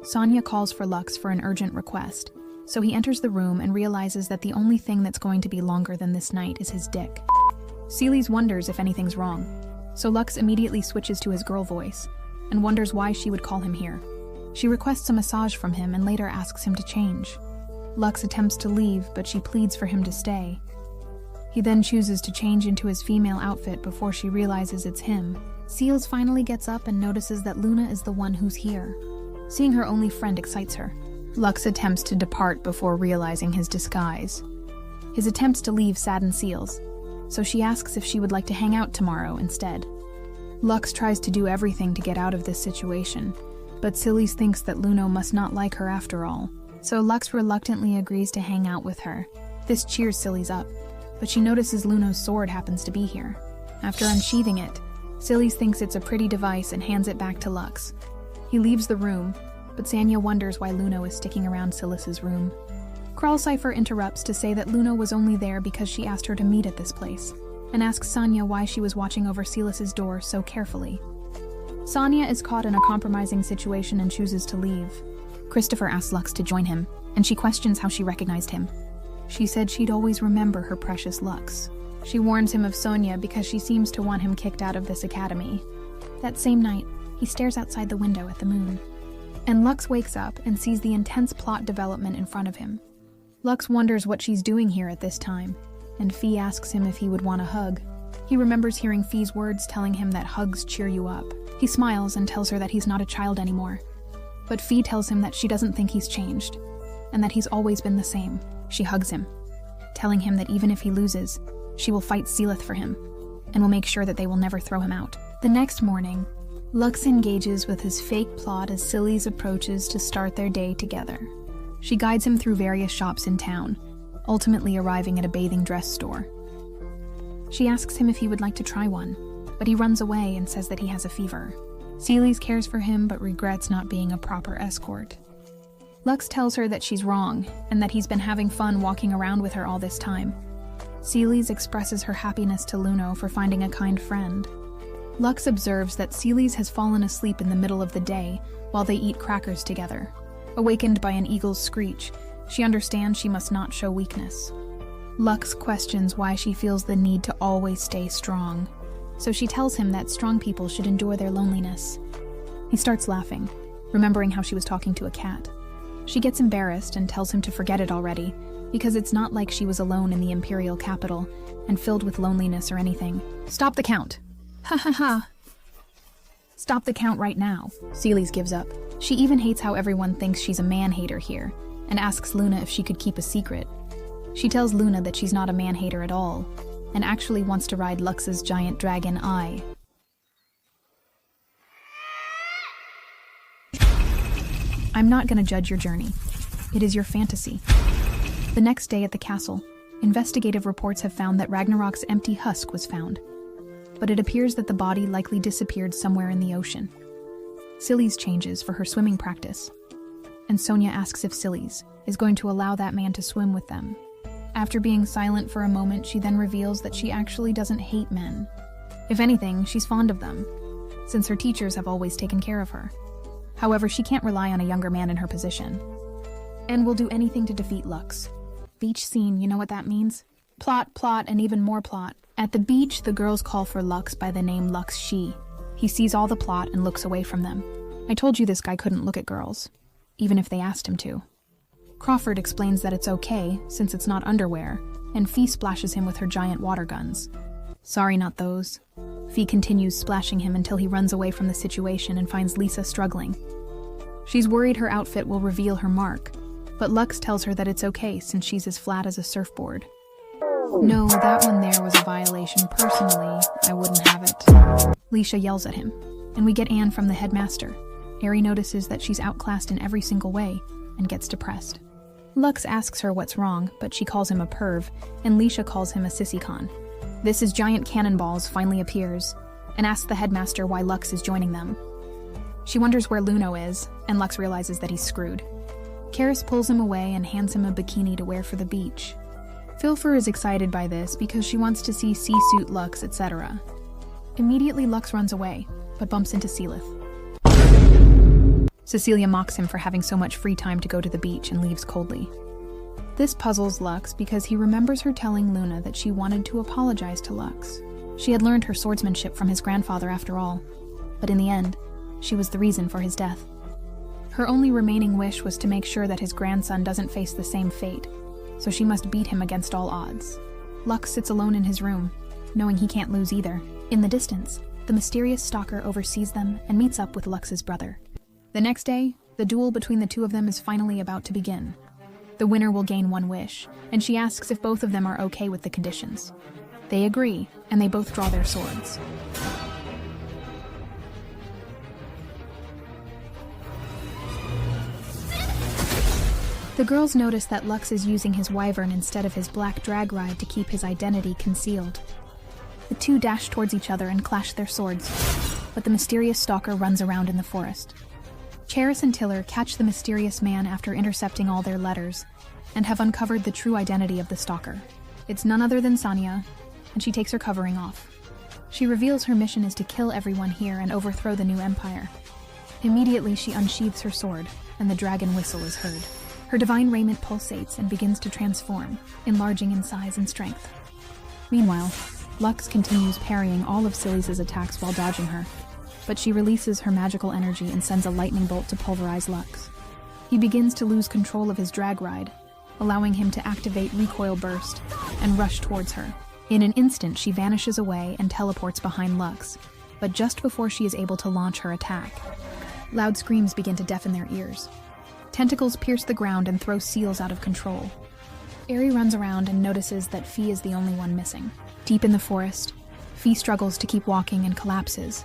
Sanya calls for Lux for an urgent request, so he enters the room and realizes that the only thing that's going to be longer than this night is his dick. Celes wonders if anything's wrong, so Lux immediately switches to his girl voice and wonders why she would call him here. She requests a massage from him and later asks him to change. Lux attempts to leave, but she pleads for him to stay. He then chooses to change into his female outfit before she realizes it's him. Celes finally gets up and notices that Luna is the one who's here. Seeing her only friend excites her. Lux attempts to depart before realizing his disguise. His attempts to leave sadden Celes, so she asks if she would like to hang out tomorrow instead. Lux tries to do everything to get out of this situation, but Celes thinks that Luno must not like her after all, so Lux reluctantly agrees to hang out with her. This cheers Celes up, but she notices Luno's sword happens to be here. After unsheathing it, Celes thinks it's a pretty device and hands it back to Lux. He leaves the room, but Sanya wonders why Luno is sticking around Silas's room. Kralcypher interrupts to say that Luno was only there because she asked her to meet at this place, and asks Sanya why she was watching over Silas's door so carefully. Sanya is caught in a compromising situation and chooses to leave. Christopher asks Lux to join him, and she questions how she recognized him. She said she'd always remember her precious Lux. She warns him of Sonia because she seems to want him kicked out of this academy. That same night, he stares outside the window at the moon. And Lux wakes up and sees the intense plot development in front of him. Lux wonders what she's doing here at this time, and Fee asks him if he would want a hug. He remembers hearing Fee's words telling him that hugs cheer you up. He smiles and tells her that he's not a child anymore. But Fee tells him that she doesn't think he's changed, and that he's always been the same. She hugs him, telling him that even if he loses, she will fight Seelith for him, and will make sure that they will never throw him out. The next morning, Lux engages with his fake plot as Celes approaches to start their day together. She guides him through various shops in town, ultimately arriving at a bathing dress store. She asks him if he would like to try one, but he runs away and says that he has a fever. Celes cares for him but regrets not being a proper escort. Lux tells her that she's wrong, and that he's been having fun walking around with her all this time. Celes expresses her happiness to Luno for finding a kind friend. Lux observes that Celes has fallen asleep in the middle of the day while they eat crackers together. Awakened by an eagle's screech, she understands she must not show weakness. Lux questions why she feels the need to always stay strong, so she tells him that strong people should endure their loneliness. He starts laughing, remembering how she was talking to a cat. She gets embarrassed and tells him to forget it already, because it's not like she was alone in the imperial capital and filled with loneliness or anything. Stop the count! Ha ha ha! Stop the count right now. Celes gives up. She even hates how everyone thinks she's a man-hater here, and asks Luna if she could keep a secret. She tells Luna that she's not a man-hater at all, and actually wants to ride Lux's giant dragon eye. I'm not gonna judge your journey. It is your fantasy. The next day at the castle, investigative reports have found that Ragnarok's empty husk was found, but it appears that the body likely disappeared somewhere in the ocean. Celes changes for her swimming practice. and Sonia asks if Sillies is going to allow that man to swim with them. After being silent for a moment, she then reveals that she actually doesn't hate men. If anything, she's fond of them, since her teachers have always taken care of her. However, she can't rely on a younger man in her position, and will do anything to defeat Lux. Beach scene, you know what that means? Plot, and even more plot. At the beach, the girls call for Lux by the name Lux She. He sees all the plot and looks away from them. I told you this guy couldn't look at girls, even if they asked him to. Crawford explains that it's okay, since it's not underwear, and Fee splashes him with her giant water guns. Sorry, not those. Fee continues splashing him until he runs away from the situation and finds Lisa struggling. She's worried her outfit will reveal her mark, but Lux tells her that it's okay since she's as flat as a surfboard. No, that one there was a violation. Personally, I wouldn't have it. Leisha yells at him, and we get Anne from the headmaster. Ari notices that she's outclassed in every single way and gets depressed. Lux asks her what's wrong, but she calls him a perv, and Leisha calls him a sissy-con. This is Giant Cannonballs finally appears, and asks the headmaster why Lux is joining them. She wonders where Luno is, and Lux realizes that he's screwed. Karis pulls him away and hands him a bikini to wear for the beach. Filfer is excited by this because she wants to see sea-suit Lux, etc. Immediately Lux runs away, but bumps into Seelith. Cecilia mocks him for having so much free time to go to the beach and leaves coldly. This puzzles Lux because he remembers her telling Luna that she wanted to apologize to Lux. She had learned her swordsmanship from his grandfather after all, but in the end, she was the reason for his death. Her only remaining wish was to make sure that his grandson doesn't face the same fate, so she must beat him against all odds. Lux sits alone in his room, knowing he can't lose either. In the distance, the mysterious stalker oversees them and meets up with Lux's brother. The next day, the duel between the two of them is finally about to begin. The winner will gain one wish, and she asks if both of them are okay with the conditions. They agree, and they both draw their swords. The girls notice that Lux is using his wyvern instead of his black drag ride to keep his identity concealed. The two dash towards each other and clash their swords, but the mysterious stalker runs around in the forest. Charis and Tiller catch the mysterious man after intercepting all their letters, and have uncovered the true identity of the stalker. It's none other than Sanya, and she takes her covering off. She reveals her mission is to kill everyone here and overthrow the new empire. Immediately she unsheathes her sword, and the dragon whistle is heard. Her divine raiment pulsates and begins to transform, enlarging in size and strength. Meanwhile, Lux continues parrying all of Silly's attacks while dodging her, but she releases her magical energy and sends a lightning bolt to pulverize Lux. He begins to lose control of his drag ride, allowing him to activate Recoil Burst and rush towards her. In an instant, she vanishes away and teleports behind Lux, but just before she is able to launch her attack, loud screams begin to deafen their ears. Tentacles pierce the ground and throw seals out of control. Ari runs around and notices that Fee is the only one missing. Deep in the forest, Fee struggles to keep walking and collapses,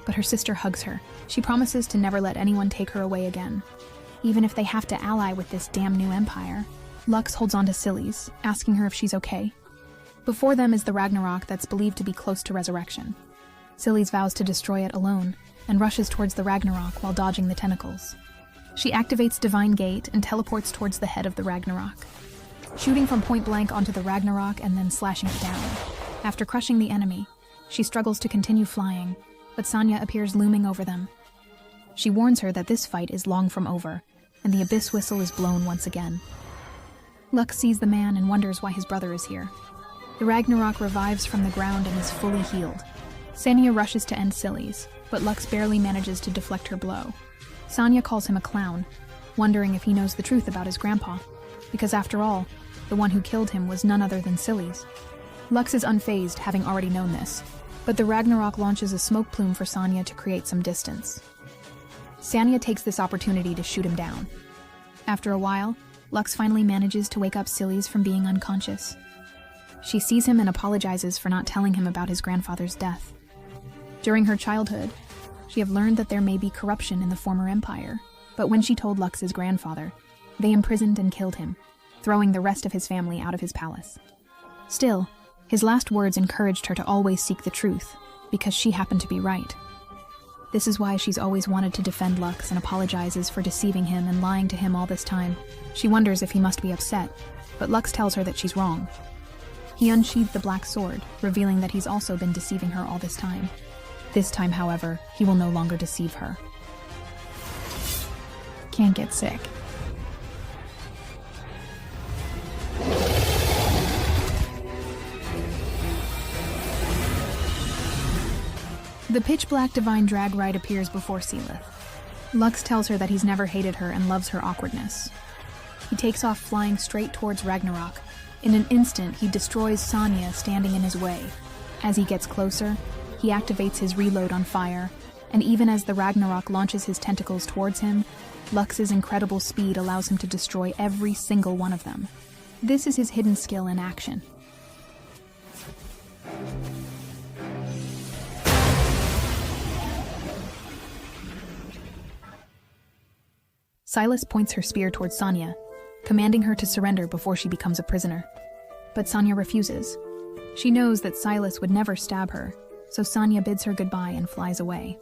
but her sister hugs her. She promises to never let anyone take her away again, even if they have to ally with this damn new empire. Lux holds on to Silly's, asking her if she's okay. Before them is the Ragnarok that's believed to be close to resurrection. Silly's vows to destroy it alone, and rushes towards the Ragnarok while dodging the tentacles. She activates Divine Gate and teleports towards the head of the Ragnarok, shooting from point blank onto the Ragnarok and then slashing it down. After crushing the enemy, she struggles to continue flying, but Sanya appears looming over them. She warns her that this fight is long from over, and the abyss whistle is blown once again. Lux sees the man and wonders why his brother is here. The Ragnarok revives from the ground and is fully healed. Sanya rushes to end Silly's, but Lux barely manages to deflect her blow. Sanya calls him a clown, wondering if he knows the truth about his grandpa, because after all, the one who killed him was none other than Silly's. Lux is unfazed, having already known this, but the Ragnarok launches a smoke plume for Sanya to create some distance. Sanya takes this opportunity to shoot him down. After a while, Lux finally manages to wake up Silly's from being unconscious. She sees him and apologizes for not telling him about his grandfather's death. During her childhood, she had learned that there may be corruption in the former empire, but when she told Lux's grandfather, they imprisoned and killed him, throwing the rest of his family out of his palace. Still, his last words encouraged her to always seek the truth, because she happened to be right. This is why she's always wanted to defend Lux and apologizes for deceiving him and lying to him all this time. She wonders if he must be upset, but Lux tells her that she's wrong. He unsheathed the black sword, revealing that he's also been deceiving her all this time. This time, however, he will no longer deceive her. Can't get sick. The pitch-black divine drag ride appears before Seelith. Lux tells her that he's never hated her and loves her awkwardness. He takes off flying straight towards Ragnarok. In an instant, he destroys Sonya standing in his way. As he gets closer, he activates his reload on fire, and even as the Ragnarok launches his tentacles towards him, Lux's incredible speed allows him to destroy every single one of them. This is his hidden skill in action. Silas points her spear towards Sonya, commanding her to surrender before she becomes a prisoner. But Sonya refuses. She knows that Silas would never stab her, so Sonya bids her goodbye and flies away.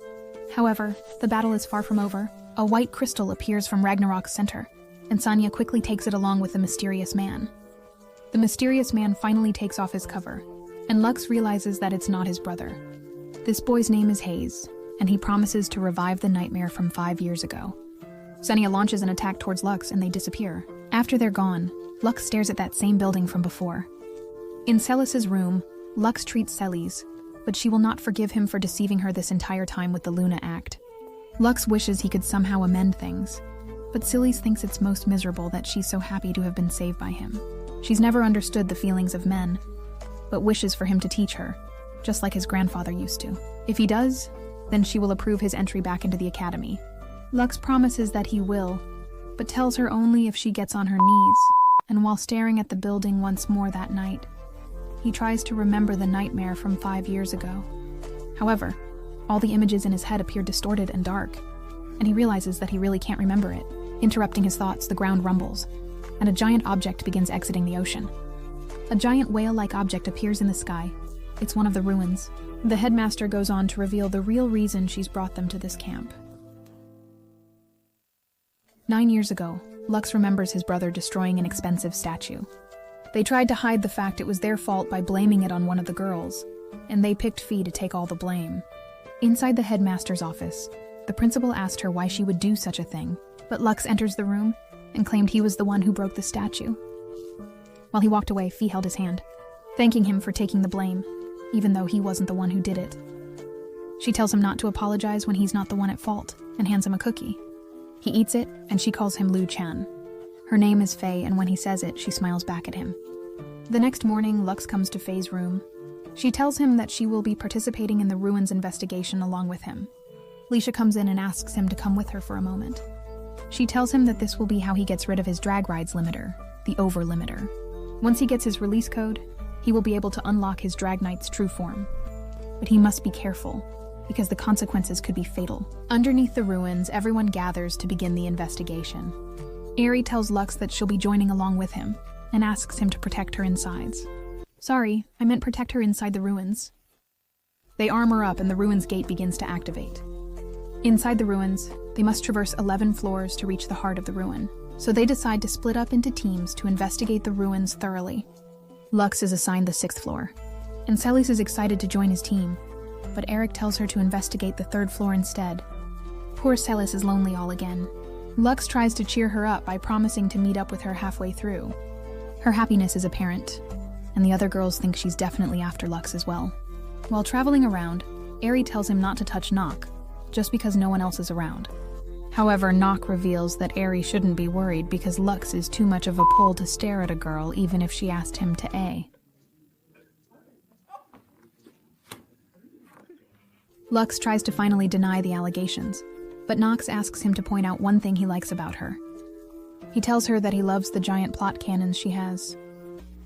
However, the battle is far from over. A white crystal appears from Ragnarok's center, and Sonya quickly takes it along with the mysterious man. The mysterious man finally takes off his cover, and Lux realizes that it's not his brother. This boy's name is Hayes, and he promises to revive the nightmare from 5 years ago. Sonya launches an attack towards Lux and they disappear. After they're gone, Lux stares at that same building from before. In Celis's room, Lux treats Celis, but she will not forgive him for deceiving her this entire time with the Luna Act. Lux wishes he could somehow amend things, but Celis thinks it's most miserable that she's so happy to have been saved by him. She's never understood the feelings of men, but wishes for him to teach her, just like his grandfather used to. If he does, then she will approve his entry back into the academy. Lux promises that he will, but tells her only if she gets on her knees, and while staring at the building once more that night, he tries to remember the nightmare from 5 years ago. However, all the images in his head appear distorted and dark, and he realizes that he really can't remember it. Interrupting his thoughts, the ground rumbles, and a giant object begins exiting the ocean. A giant whale-like object appears in the sky. It's one of the ruins. The headmaster goes on to reveal the real reason she's brought them to this camp. 9 years ago, Lux remembers his brother destroying an expensive statue. They tried to hide the fact it was their fault by blaming it on one of the girls, and they picked Fee to take all the blame. Inside the headmaster's office, the principal asked her why she would do such a thing, but Lux enters the room and claimed he was the one who broke the statue. While he walked away, Fee held his hand, thanking him for taking the blame, even though he wasn't the one who did it. She tells him not to apologize when he's not the one at fault, and hands him a cookie. He eats it, and she calls him Lu Chan. Her name is Faye, and when he says it, she smiles back at him. The next morning, Lux comes to Faye's room. She tells him that she will be participating in the ruins investigation along with him. Lisha comes in and asks him to come with her for a moment. She tells him that this will be how he gets rid of his drag rides limiter, the over limiter. Once he gets his release code, he will be able to unlock his drag knight's true form. But he must be careful, because the consequences could be fatal. Underneath the ruins, everyone gathers to begin the investigation. Aerie tells Lux that she'll be joining along with him, and asks him to protect her insides. Sorry, I meant protect her inside the ruins. They armor up and the ruins gate begins to activate. Inside the ruins, they must traverse 11 floors to reach the heart of the ruin, so they decide to split up into teams to investigate the ruins thoroughly. Lux is assigned the 6th floor, and Celis is excited to join his team, but Eric tells her to investigate the 3rd floor instead. Poor Celis is lonely all again. Lux tries to cheer her up by promising to meet up with her halfway through. Her happiness is apparent, and the other girls think she's definitely after Lux as well. While traveling around, Aerie tells him not to touch Nock, just because no one else is around. However, Nock reveals that Aerie shouldn't be worried because Lux is too much of a pole to stare at a girl even if she asked him to A. Lux tries to finally deny the allegations, but Nox asks him to point out one thing he likes about her. He tells her that he loves the giant plot cannons she has.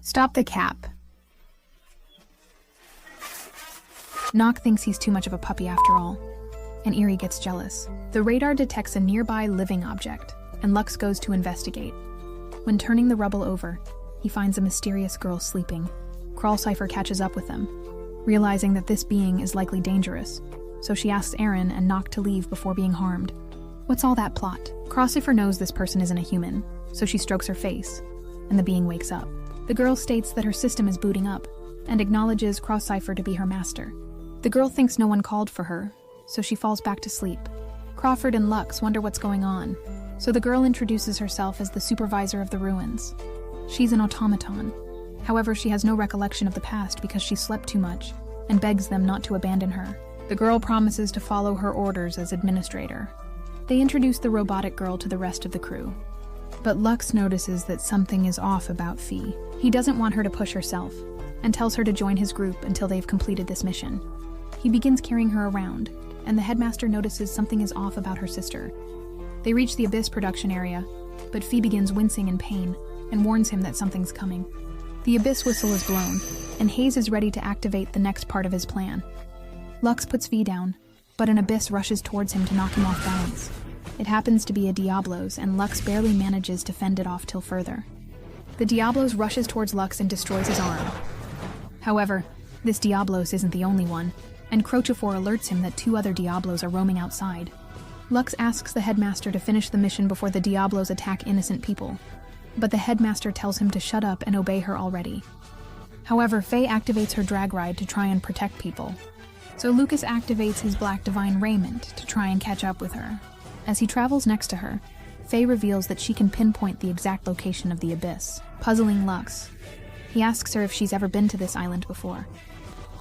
Stop the cap. Nock thinks he's too much of a puppy after all, and Aerie gets jealous. The radar detects a nearby living object, and Lux goes to investigate. When turning the rubble over, he finds a mysterious girl sleeping. Crawlcypher catches up with them, realizing that this being is likely dangerous. so she asks Aaron and Nock to leave before being harmed. What's all that plot? Crosscipher knows this person isn't a human, so she strokes her face, and the being wakes up. The girl states that her system is booting up, and acknowledges Crosscipher to be her master. The girl thinks no one called for her, so she falls back to sleep. Crawford and Lux wonder what's going on, so the girl introduces herself as the supervisor of the ruins. She's an automaton. However, she has no recollection of the past because she slept too much, and begs them not to abandon her. The girl promises to follow her orders as administrator. They introduce the robotic girl to the rest of the crew. But Lux notices that something is off about Fee. He doesn't want her to push herself, and tells her to join his group until they've completed this mission. He begins carrying her around, and the headmaster notices something is off about her sister. They reach the Abyss production area, but Fee begins wincing in pain and warns him that something's coming. The Abyss whistle is blown, and Hayes is ready to activate the next part of his plan. Lux puts Fee down, but an Abyss rushes towards him to knock him off balance. It happens to be a Diablos, and Lux barely manages to fend it off till further. The Diablos rushes towards Lux and destroys his arm. However, this Diablos isn't the only one, and Crochifor alerts him that 2 other Diablos are roaming outside. Lux asks the headmaster to finish the mission before the Diablos attack innocent people, but the headmaster tells him to shut up and obey her already. However, Faye activates her drag ride to try and protect people, so Lucas activates his Black Divine Raiment to try and catch up with her. As he travels next to her, Faye reveals that she can pinpoint the exact location of the Abyss, puzzling Lux. He asks her if she's ever been to this island before,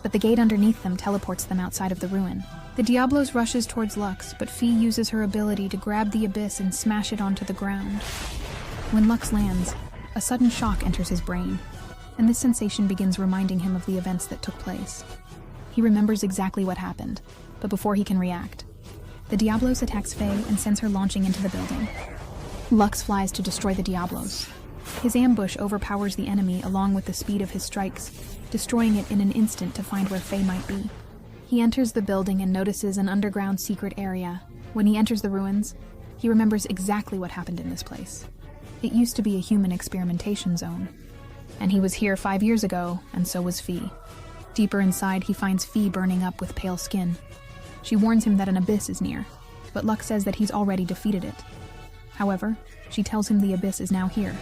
but the gate underneath them teleports them outside of the ruin. The Diablos rushes towards Lux, but Fee uses her ability to grab the Abyss and smash it onto the ground. When Lux lands, a sudden shock enters his brain, and this sensation begins reminding him of the events that took place. He remembers exactly what happened, but before he can react, the Diablos attacks Faye and sends her launching into the building. Lux flies to destroy the Diablos. His ambush overpowers the enemy along with the speed of his strikes, destroying it in an instant to find where Faye might be. He enters the building and notices an underground secret area. When he enters the ruins, he remembers exactly what happened in this place. It used to be a human experimentation zone, and he was here 5 years ago, and so was Fee. Deeper inside, he finds Fee burning up with pale skin. She warns him that an Abyss is near, but Lux says that he's already defeated it. However, she tells him the Abyss is now here,